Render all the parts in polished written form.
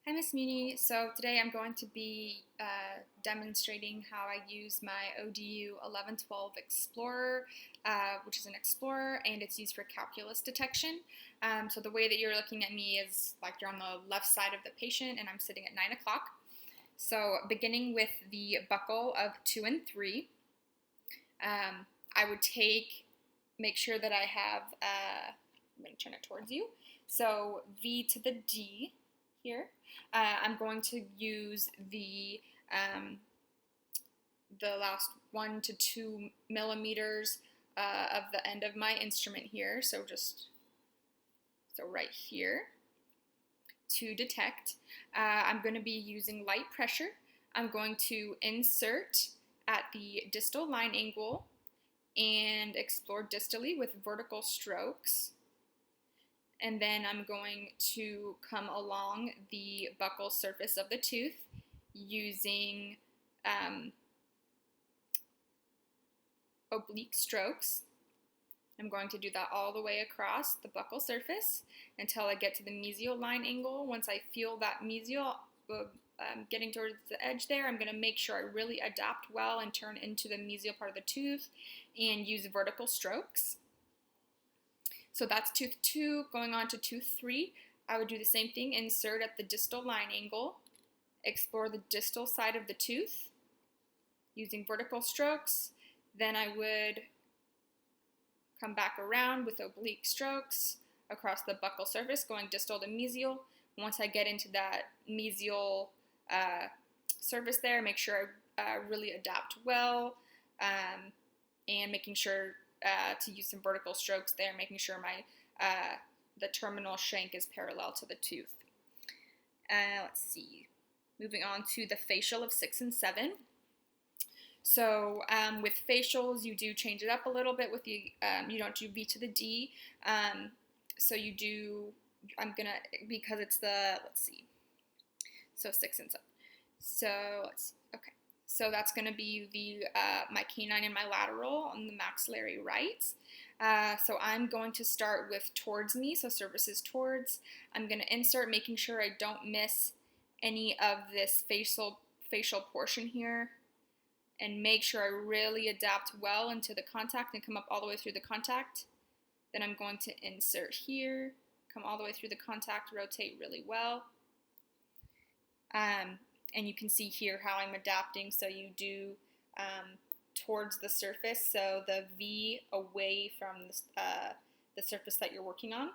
Hi, Miss Muni. So today I'm going to be demonstrating how I use my ODU 1112 Explorer, which is an Explorer, and it's used for calculus detection. So the way that you're looking at me is like you're on the left side of the patient, and I'm sitting at 9 o'clock. So beginning with the buckle of 2 and 3, I would make sure that I have, I'm going to turn it towards you. So V to the D here. I'm going to use the last 1 to 2 millimeters of the end of my instrument here, so right here to detect. I'm going to be using light pressure. I'm going to insert at the distal line angle and explore distally with vertical strokes. And then I'm going to come along the buccal surface of the tooth using oblique strokes. I'm going to do that all the way across the buccal surface until I get to the mesial line angle. Once I feel that mesial getting towards the edge there, I'm going to make sure I really adapt well and turn into the mesial part of the tooth and use vertical strokes. So that's tooth 2. Going on to tooth 3, I would do the same thing, insert at the distal line angle, explore the distal side of the tooth using vertical strokes. Then I would come back around with oblique strokes across the buccal surface, going distal to mesial. Once I get into that mesial surface there, make sure I really adapt well, and making sure to use some vertical strokes there, making sure the terminal shank is parallel to the tooth. Let's see. Moving on to the facial of 6 and 7. So with facials, you do change it up a little bit with the, you don't do V to the D. So you do, because it's let's see. So 6 and 7. So let's see. Okay. So that's going to be my canine and my lateral on the maxillary right. So I'm going to start with towards me, so surfaces towards. I'm going to insert, making sure I don't miss any of this facial portion here, and make sure I really adapt well into the contact and come up all the way through the contact. Then I'm going to insert here, come all the way through the contact, rotate really well. And you can see here how I'm adapting. So you do towards the surface, so the V away from the surface that you're working on.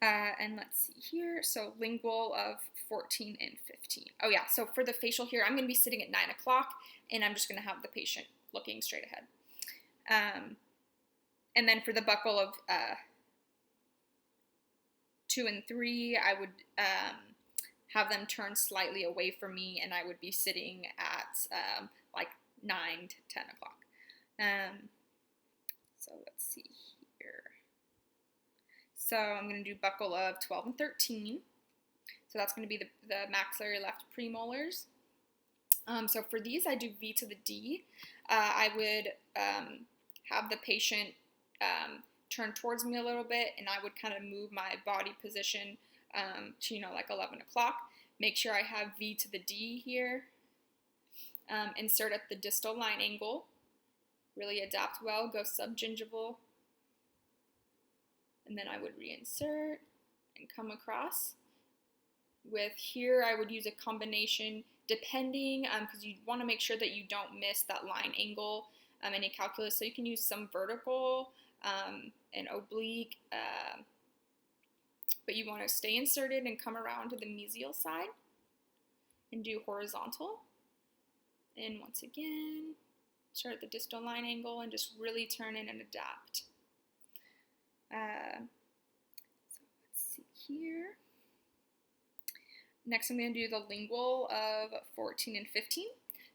And let's see here, so lingual of 14 and 15. Oh yeah, so for the facial here, I'm going to be sitting at 9 o'clock, and I'm just going to have the patient looking straight ahead. And then for the buccal of 2 and 3, I would have them turn slightly away from me, and I would be sitting at like 9 to 10 o'clock. So let's see here. So I'm going to do buccal of 12 and 13. So that's going to be the maxillary left premolars. So for these, I do V to the D. I would have the patient turn towards me a little bit, and I would kind of move my body position to, like 11 o'clock. Make sure I have V to the D here. Insert at the distal line angle. Really adapt well, go subgingival. And then I would reinsert and come across. With here, I would use a combination depending, because you want to make sure that you don't miss that line angle in a calculus. So you can use some vertical and oblique, but you want to stay inserted and come around to the mesial side and do horizontal. And once again, start at the distal line angle and just really turn in and adapt. So let's see here. Next, I'm going to do the lingual of 14 and 15.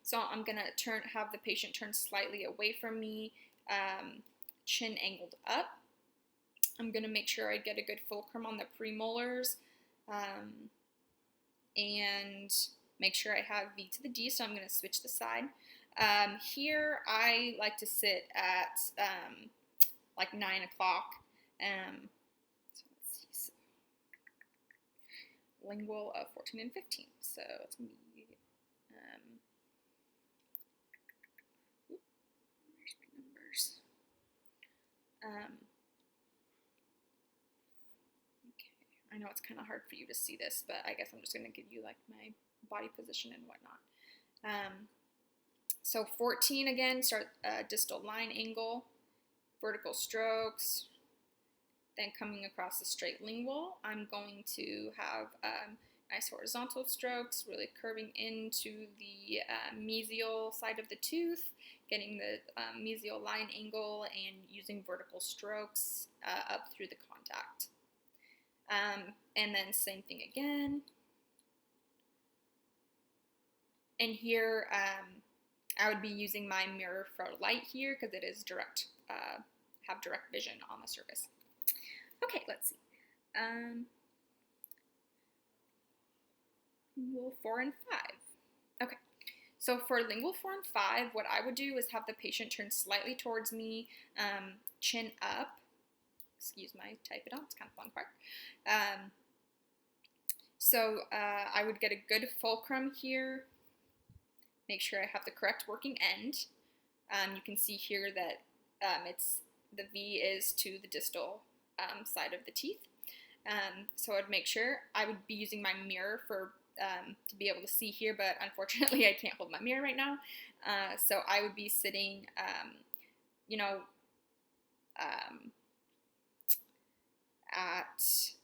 So I'm going to have the patient turn slightly away from me, chin angled up. I'm going to make sure I get a good fulcrum on the premolars, and make sure I have V to the D, so I'm going to switch the side. Here, I like to sit at like 9 o'clock. So let's see. lingual of 14 and 15. So it's going to be, where's my numbers? Okay, I know it's kind of hard for you to see this, but I guess I'm just going to give you like my body position and whatnot. So 14 again, start distal line angle, vertical strokes, then coming across the straight lingual, I'm going to have nice horizontal strokes, really curving into the mesial side of the tooth, getting the mesial line angle and using vertical strokes up through the contact. And then same thing again. And here, I would be using my mirror for light here because it is direct, have direct vision on the surface. Okay, let's see. Lingual 4 and 5. Okay, so for lingual 4 and 5, what I would do is have the patient turn slightly towards me, chin up. Excuse my type it on, it's kind of falling apart. So I would get a good fulcrum here. Make sure I have the correct working end. You can see here that the V is to the distal side of the teeth. So I'd make sure I would be using my mirror for to be able to see here, but unfortunately I can't hold my mirror right now. So I would be sitting, you know, at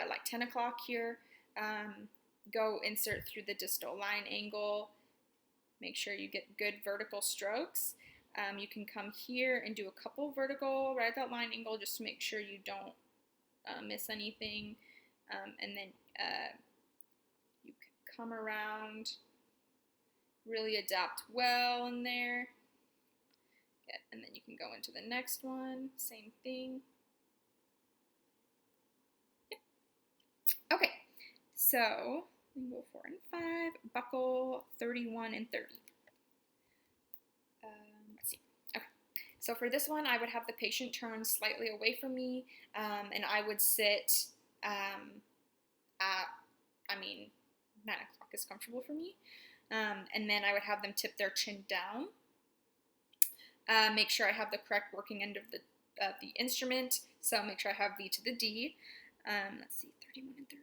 like 10 o'clock here. Go insert through the distal line angle. Make sure you get good vertical strokes. You can come here and do a couple vertical right at that line angle just to make sure you don't miss anything. And then you can come around, really adapt well in there. And then you can go into the next one, same thing. Yep. Okay, so lingual 4 and 5, buckle 31 and 30. Let's see. Okay. So for this one, I would have the patient turn slightly away from me, and I would sit at, 9 o'clock is comfortable for me. And then I would have them tip their chin down. Make sure I have the correct working end of the instrument. So make sure I have V to the D. Let's see, 31 and 30.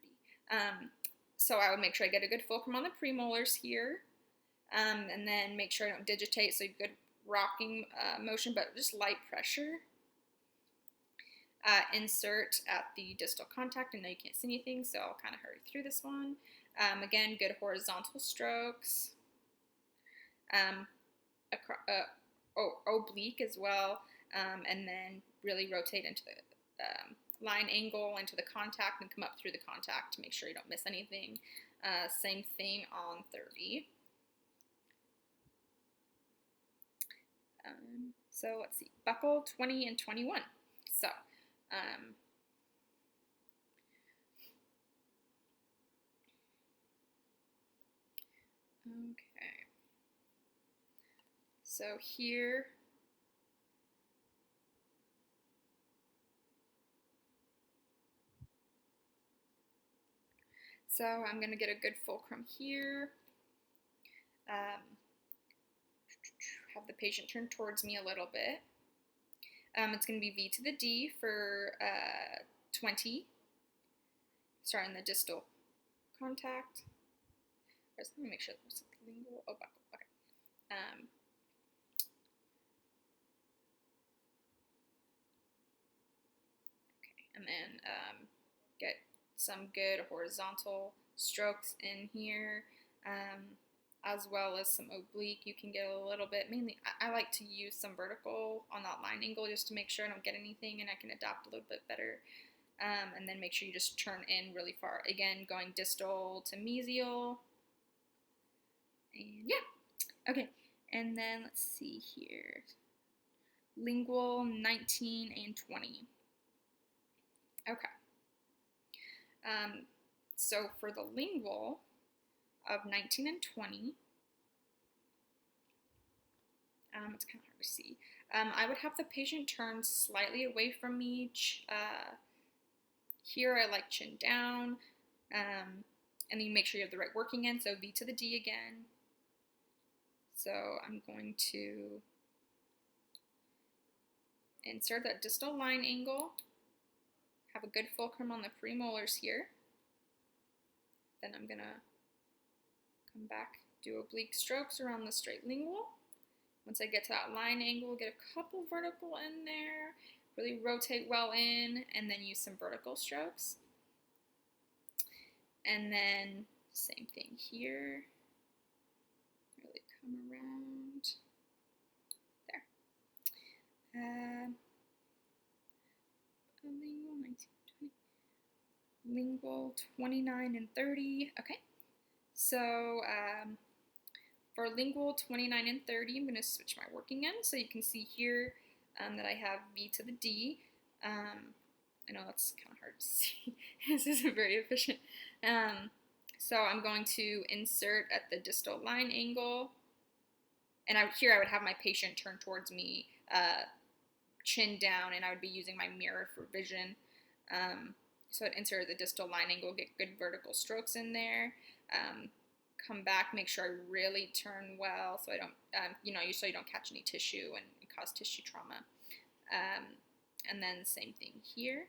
So I would make sure I get a good fulcrum on the premolars here. And then make sure I don't digitate, so good rocking motion, but just light pressure. Insert at the distal contact. I know you can't see anything, so I'll kind of hurry through this one. Again, good horizontal strokes. Oblique as well, and then really rotate into the line angle into the contact and come up through the contact to make sure you don't miss anything. Same thing on 30. So let's see, buckle 20 and 21. So okay. So here, so I'm going to get a good fulcrum here. Have the patient turn towards me a little bit. It's going to be V to the D for 20. Starting the distal contact. Let me make sure there's a lingual. Oh, buckle. Okay. And then get some good horizontal strokes in here, as well as some oblique. You can get a little bit, mainly I like to use some vertical on that line angle just to make sure I don't get anything and I can adapt a little bit better. And then make sure you just turn in really far. Again, going distal to mesial. And yeah, okay. And then let's see here. Lingual 19 and 20. Okay. So for the lingual of 19 and 20, it's kind of hard to see. I would have the patient turn slightly away from me. Here I like chin down. And then you make sure you have the right working end, so V to the D again. So I'm going to insert that distal line angle, have a good fulcrum on the premolars here. Then I'm gonna come back, do oblique strokes around the straight lingual. Once I get to that line angle, get a couple vertical in there, really rotate well in, and then use some vertical strokes. And then same thing here, really come around there. Lingual 19, 20, lingual 29 and 30. Okay, so for lingual 29 and 30, I'm going to switch my working end. So you can see here that I have V to the D. I know that's kind of hard to see. This isn't very efficient. So I'm going to insert at the distal line angle. And here I would have my patient turn towards me, chin down, and I would be using my mirror for vision. So I'd insert the distal line angle, get good vertical strokes in there. Come back, make sure I really turn well, so I don't, so you don't catch any tissue and cause tissue trauma. And then same thing here.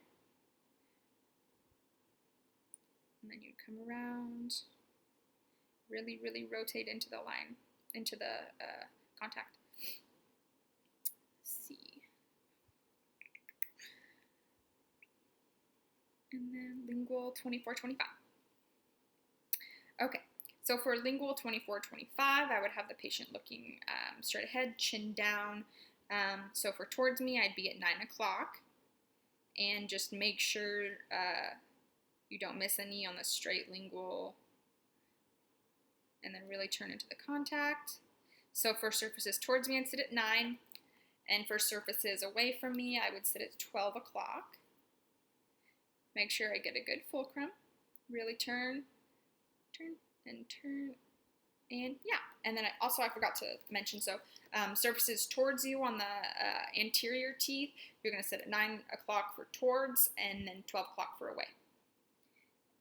And then you come around, really, really rotate into the line, into the contact. Let's see. And then lingual 24-25. Okay, so for lingual 24-25, I would have the patient looking straight ahead, chin down. So for towards me, I'd be at 9 o'clock. And just make sure you don't miss any on the straight lingual. And then really turn into the contact. So for surfaces towards me, I'd sit at 9. And for surfaces away from me, I would sit at 12 o'clock. Make sure I get a good fulcrum. Really turn, and turn. And yeah, and then I forgot to mention, so surfaces towards you on the anterior teeth, you're going to sit at 9 o'clock for towards, and then 12 o'clock for away.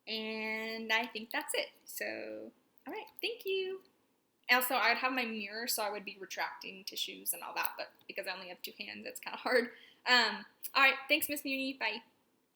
And I think that's it. So, all right, thank you. Also, I would have my mirror, so I would be retracting tissues and all that, but because I only have 2 hands, it's kind of hard. All right, thanks, Miss Muni. Bye.